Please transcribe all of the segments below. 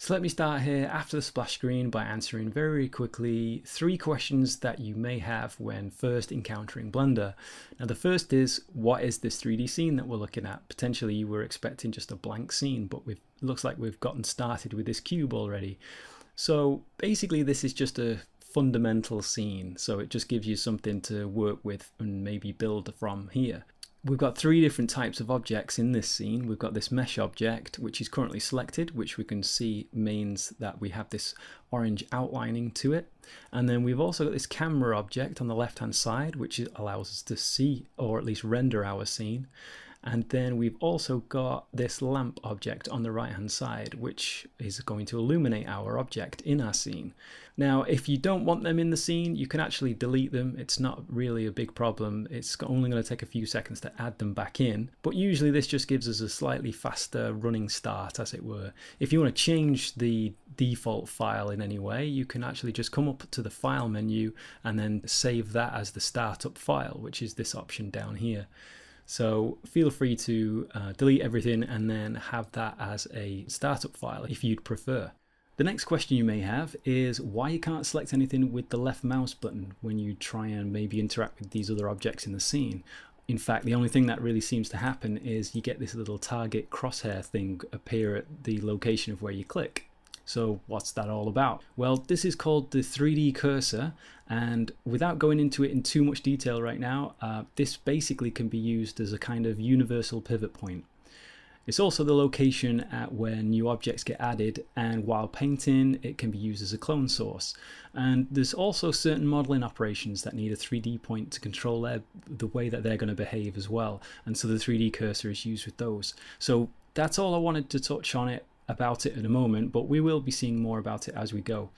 So let me start here after the splash screen by answering very quickly 3 questions that you may have when first encountering Blender. Now the first is, what is this 3D scene that we're looking at? Potentially you were expecting just a blank scene, but it looks like we've gotten started with this cube already. So basically this is just a fundamental scene, so it just gives you something to work with and maybe build from here. We've got 3 different types of objects in this scene. We've got this mesh object, which is currently selected, which we can see means that we have this orange outlining to it. And then we've also got this camera object on the left hand side, which allows us to see or at least render our scene. And then we've also got this lamp object on the right hand side, which is going to illuminate our object in our scene. Now, if you don't want them in the scene, you can actually delete them. It's not really a big problem. It's only going to take a few seconds to add them back in. But usually this just gives us a slightly faster running start, as it were. If you want to change the default file in any way, you can actually just come up to the file menu and then save that as the startup file, which is this option down here. So feel free to delete everything and then have that as a startup file if you'd prefer. The next question you may have is why you can't select anything with the left mouse button when you try and maybe interact with these other objects in the scene. In fact, the only thing that really seems to happen is you get this little target crosshair thing appear at the location of where you click. So what's that all about? Well, this is called the 3D cursor, and without going into it in too much detail right now, this basically can be used as a kind of universal pivot point. It's also the location at where new objects get added, and while painting it can be used as a clone source. And there's also certain modeling operations that need a 3D point to control the way that they're going to behave as well, and so the 3D cursor is used with those. So that's all I wanted to touch on about it in a moment, but we will be seeing more about it as we go.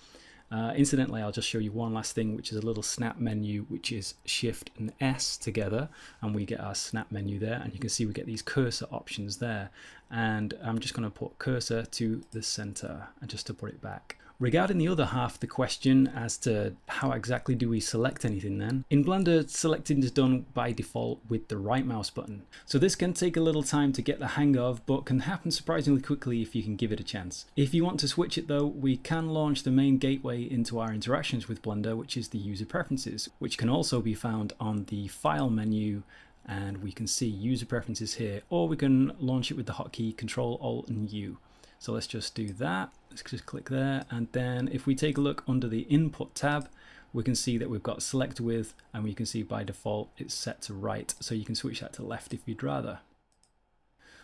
Incidentally, I'll just show you one last thing, which is a little snap menu, which is Shift and S together, and we get our snap menu there, and you can see we get these cursor options there. And I'm just going to put cursor to the center and just to put it back. Regarding the other half of the question as to how exactly do we select anything then, in Blender selecting is done by default with the right mouse button. So this can take a little time to get the hang of, but can happen surprisingly quickly if you can give it a chance. If you want to switch it though, we can launch the main gateway into our interactions with Blender, which is the user preferences, which can also be found on the file menu, and we can see user preferences here, or we can launch it with the hotkey Control Alt and U. So let's just do that. Let's just click there, and then if we take a look under the input tab, we can see that we've got select with, and we can see by default it's set to right, so you can switch that to left if you'd rather.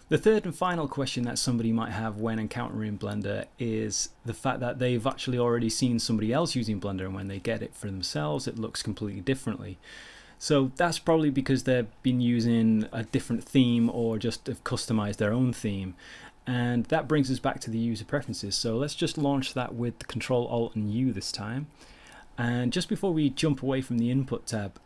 The third and final question that somebody might have when encountering Blender is the fact that they've actually already seen somebody else using Blender, and when they get it for themselves it looks completely differently. So that's probably because they've been using a different theme or just have customized their own theme. And that brings us back to the user preferences. So let's just launch that with Control Alt and U this time. And just before we jump away from the input tab,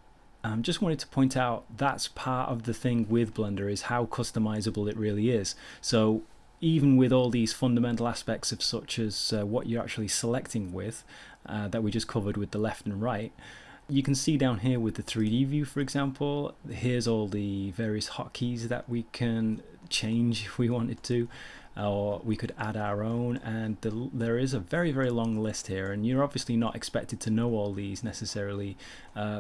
just wanted to point out that's part of the thing with Blender, is how customizable it really is. So even with all these fundamental aspects of such as what you're actually selecting with, that we just covered with the left and right, you can see down here with the 3D view, for example, here's all the various hotkeys that we can change if we wanted to, or we could add our own, and there is a very, very long list here, and you're obviously not expected to know all these necessarily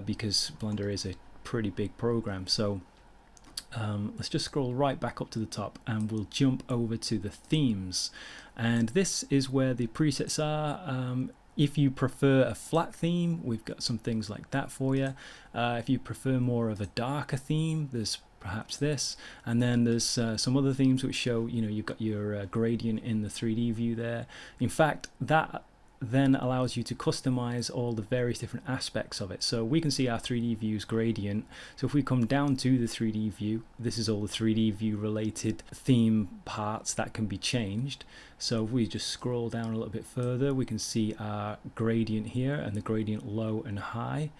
because Blender is a pretty big program. So let's just scroll right back up to the top and we'll jump over to the themes, and this is where the presets are. If you prefer a flat theme, we've got some things like that for you. If you prefer more of a darker theme, there's perhaps this, and then there's some other themes which show, you've got your gradient in the 3D view there. In fact, that then allows you to customize all the various different aspects of it. So we can see our 3D view's gradient. So if we come down to the 3D view, this is all the 3D view related theme parts that can be changed. So if we just scroll down a little bit further, we can see our gradient here and the gradient low and high.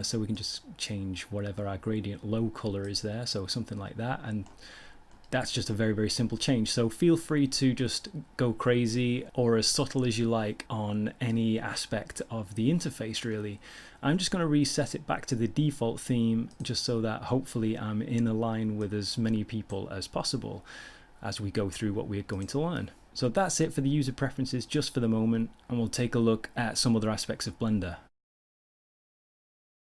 So we can just change whatever our gradient low color is there, so something like that, and that's just a very, very simple change. So feel free to just go crazy or as subtle as you like on any aspect of the interface really. I'm just going to reset it back to the default theme just so that hopefully I'm in a line with as many people as possible as we go through what we're going to learn. So that's it for the user preferences just for the moment, and we'll take a look at some other aspects of Blender.